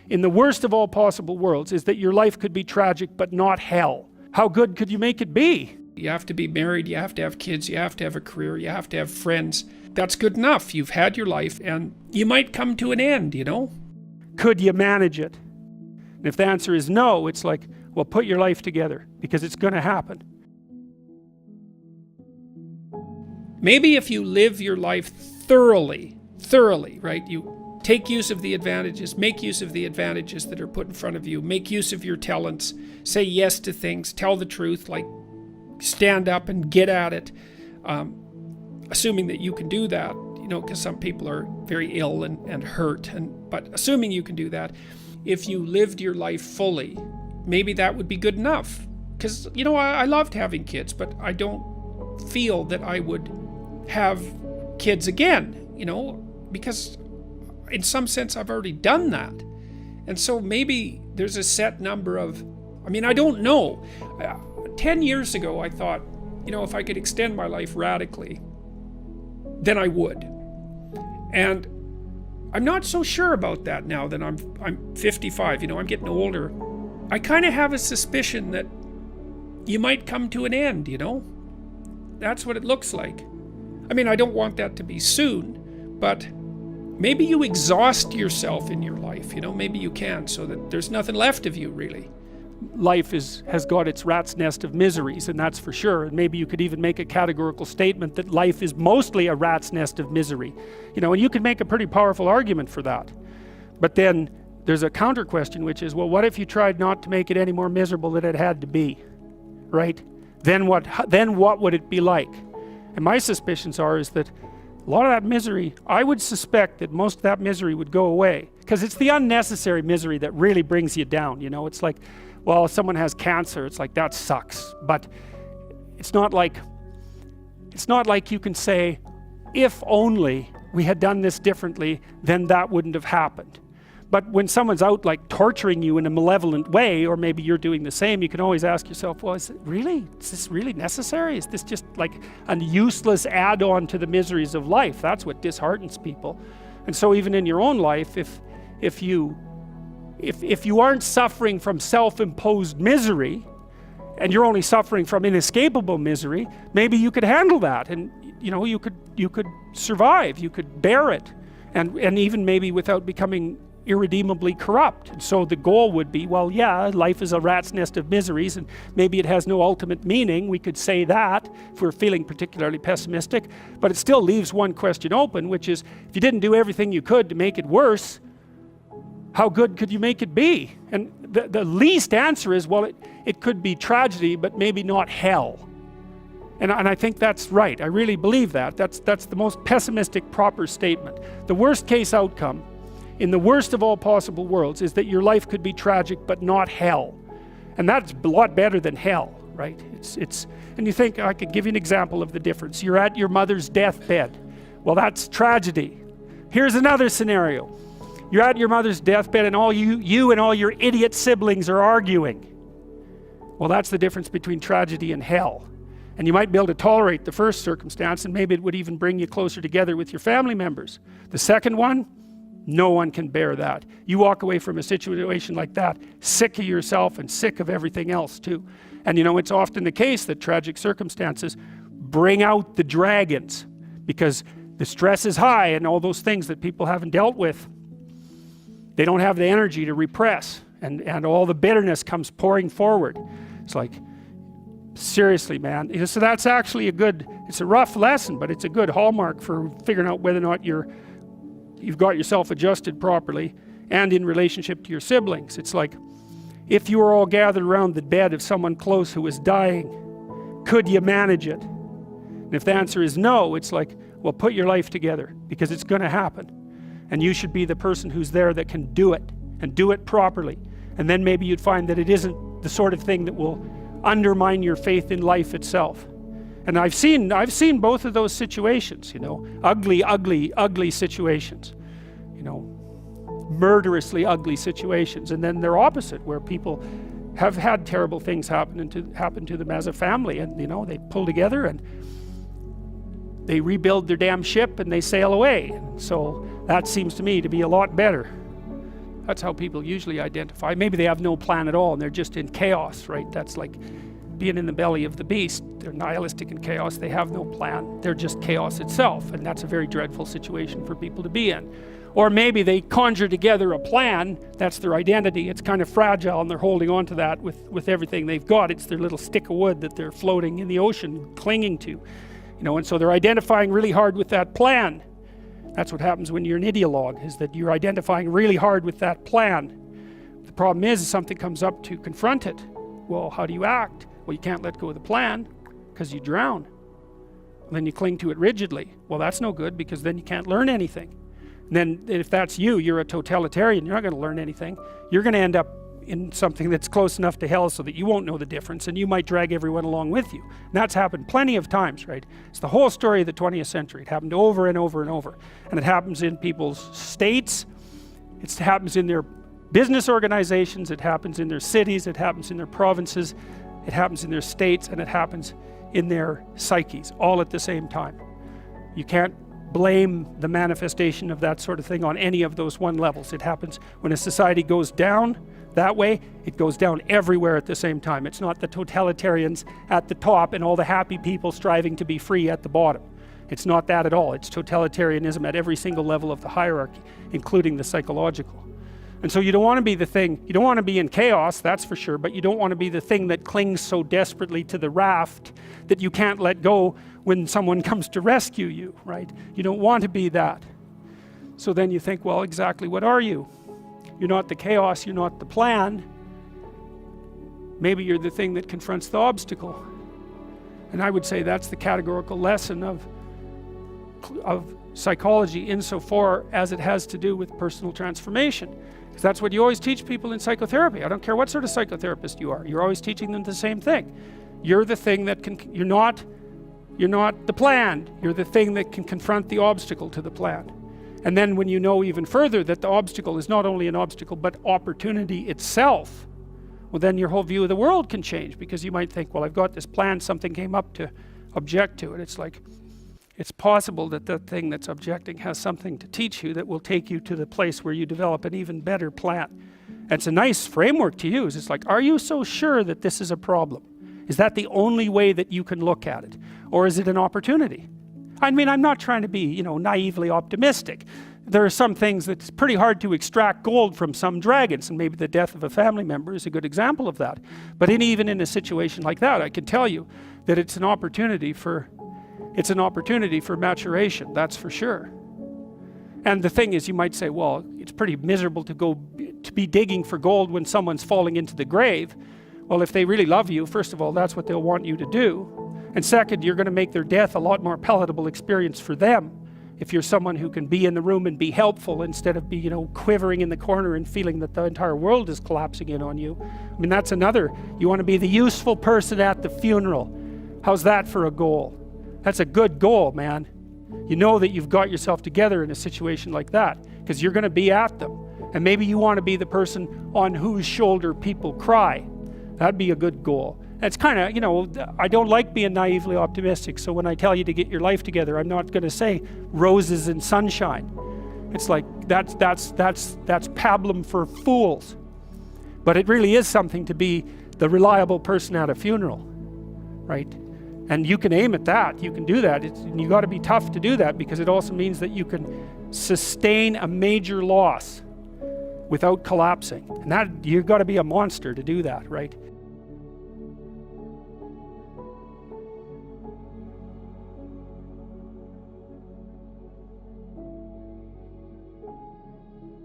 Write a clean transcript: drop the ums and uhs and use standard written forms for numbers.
in the worst of all possible worlds is that your life could be tragic but not hell. How good could you make it be? You have to be married, you have to have kids, you have to have a career, you have to have friends. That's good enough. You've had your life and you might come to an end, you know? Could you manage it? And if the answer is no, it's like, well, put your life together because it's going to happen. Maybe if you live your life thoroughly, right? You take use of the advantages, make use of the advantages that are put in front of you, make use of your talents, say yes to things, tell the truth, like stand up and get at it, assuming that you can do that, you know, because some people are very ill and hurt, but assuming you can do that, if you lived your life fully, maybe that would be good enough. Because, you know, I loved having kids, but I don't feel that I would have kids again, you know, because in some sense I've already done that. And so maybe there's a set number of, I mean, I don't know. 10 years ago I thought, you know, if I could extend my life radically, then I would. And I'm not so sure about that now that I'm 55, you know, I'm getting older. I kind of have a suspicion that you might come to an end, you know? That's what it looks like. I mean, I don't want that to be soon, but maybe you exhaust yourself in your life, you know, maybe you can, so that there's nothing left of you, really. Life has got its rat's nest of miseries, and that's for sure. And maybe you could even make a categorical statement that life is mostly a rat's nest of misery. You know, and you can make a pretty powerful argument for that. But then there's a counter question, which is, well, what if you tried not to make it any more miserable than it had to be, right? Then what would it be like? And my suspicions is that a lot of that misery, I would suspect that most of that misery would go away, because it's the unnecessary misery that really brings you down. You know, it's like, well, if someone has cancer, it's like, that sucks. But it's not like you can say, if only we had done this differently, then that wouldn't have happened. But when someone's out like torturing you in a malevolent way, or maybe you're doing the same, you can always ask yourself, well, is this really necessary? Is this just like a useless add-on to the miseries of life? That's what disheartens people. And so even in your own life, if you aren't suffering from self-imposed misery, and you're only suffering from inescapable misery, maybe you could handle that, and you know, you could survive, you could bear it, and even maybe without becoming irredeemably corrupt. And so the goal would be, well, yeah, life is a rat's nest of miseries, and maybe it has no ultimate meaning. We could say that if we're feeling particularly pessimistic, but it still leaves one question open, which is, if you didn't do everything you could to make it worse, how good could you make it be? And the least answer is, well, it could be tragedy, but maybe not hell. And I think that's right. I really believe that. That's the most pessimistic, proper statement. The worst case outcome, in the worst of all possible worlds, is that your life could be tragic, but not hell. And that's a lot better than hell, right? And you think, I could give you an example of the difference. You're at your mother's deathbed. Well, that's tragedy. Here's another scenario. You're at your mother's deathbed, and all you and all your idiot siblings are arguing. Well, that's the difference between tragedy and hell. And you might be able to tolerate the first circumstance, and maybe it would even bring you closer together with your family members. The second one, no one can bear that. You walk away from a situation like that sick of yourself and sick of everything else too. And you know, it's often the case that tragic circumstances bring out the dragons, because the stress is high and all those things that people haven't dealt with, they don't have the energy to repress, and all the bitterness comes pouring forward. It's like, seriously, man. So that's actually it's a rough lesson, but it's a good hallmark for figuring out whether or not you've got yourself adjusted properly and in relationship to your siblings. It's like, if you were all gathered around the bed of someone close who was dying, could you manage it? And if the answer is no, it's like, well, put your life together, because it's going to happen. And you should be the person who's there that can do it, and do it properly. And then maybe you'd find that it isn't the sort of thing that will undermine your faith in life itself. And I've seen both of those situations, you know, ugly situations, you know, murderously ugly situations. And then they're opposite, where people have had terrible things happen to them as a family, and you know, they pull together and they rebuild their damn ship and they sail away. And so that seems to me to be a lot better. That's how people usually identify. Maybe they have no plan at all and they're just in chaos, right? That's like being in the belly of the beast. They're nihilistic in chaos. They have no plan. They're just chaos itself. And that's a very dreadful situation for people to be in. Or maybe they conjure together a plan. That's their identity. It's kind of fragile and they're holding on to that with everything they've got. It's their little stick of wood that they're floating in the ocean, clinging to. And so they're identifying really hard with that plan. That's what happens when you're an ideologue, is that you're identifying really hard with that plan. The problem is something comes up to confront it. Well, how do you act? Well, you can't let go of the plan because you drown. And then you cling to it rigidly. Well, that's no good, because then you can't learn anything. And then if that's you, you're a totalitarian, you're not going to learn anything. You're going to end up in something that's close enough to hell so that you won't know the difference, and you might drag everyone along with you. And that's happened plenty of times, right? It's the whole story of the 20th century. It happened over and over and over. And it happens in people's states. It happens in their business organizations. It happens in their cities. It happens in their provinces. It happens in their states. And it happens in their psyches, all at the same time. You can't blame the manifestation of that sort of thing on any of those one levels. It happens when a society goes down that way. It goes down everywhere at the same time. It's not the totalitarians at the top and all the happy people striving to be free at the bottom. It's not that at all. It's totalitarianism at every single level of the hierarchy, including the psychological. And so you don't want to be the thing, you don't want to be in chaos, that's for sure, but you don't want to be the thing that clings so desperately to the raft that you can't let go when someone comes to rescue you, right? You don't want to be that. So then you think, well, exactly what are you? You're not the chaos, you're not the plan. Maybe you're the thing that confronts the obstacle. And I would say that's the categorical lesson of psychology insofar as it has to do with personal transformation. Because that's what you always teach people in psychotherapy. I don't care what sort of psychotherapist you are. You're always teaching them the same thing. You're the thing that you're not the plan. You're the thing that can confront the obstacle to the plan. And then when you know even further that the obstacle is not only an obstacle but opportunity itself, well, then your whole view of the world can change, because you might think, well, I've got this plan, something came up to object to it. It's like, it's possible that the thing that's objecting has something to teach you that will take you to the place where you develop an even better plan. It's a nice framework to use. It's like, are you so sure that this is a problem? Is that the only way that you can look at it? Or is it an opportunity? I mean, I'm not trying to be, naively optimistic. There are some things that's pretty hard to extract gold from some dragons, and maybe the death of a family member is a good example of that. But even in a situation like that, I can tell you that it's an opportunity for maturation, that's for sure. And the thing is, you might say, well, it's pretty miserable to be digging for gold when someone's falling into the grave. Well, if they really love you, first of all, that's what they'll want you to do. And second, you're going to make their death a lot more palatable experience for them if you're someone who can be in the room and be helpful instead of be, quivering in the corner and feeling that the entire world is collapsing in on you. I mean, that's another. You want to be the useful person at the funeral. How's that for a goal? That's a good goal, man. You know that you've got yourself together in a situation like that because you're going to be at them. And maybe you want to be the person on whose shoulder people cry. That'd be a good goal. It's kind of, I don't like being naively optimistic, so when I tell you to get your life together, I'm not going to say roses and sunshine. It's like, that's pablum for fools. But it really is something to be the reliable person at a funeral, right? And you can aim at that, you can do that. You got to be tough to do that, because it also means that you can sustain a major loss without collapsing. And that, you've got to be a monster to do that, right?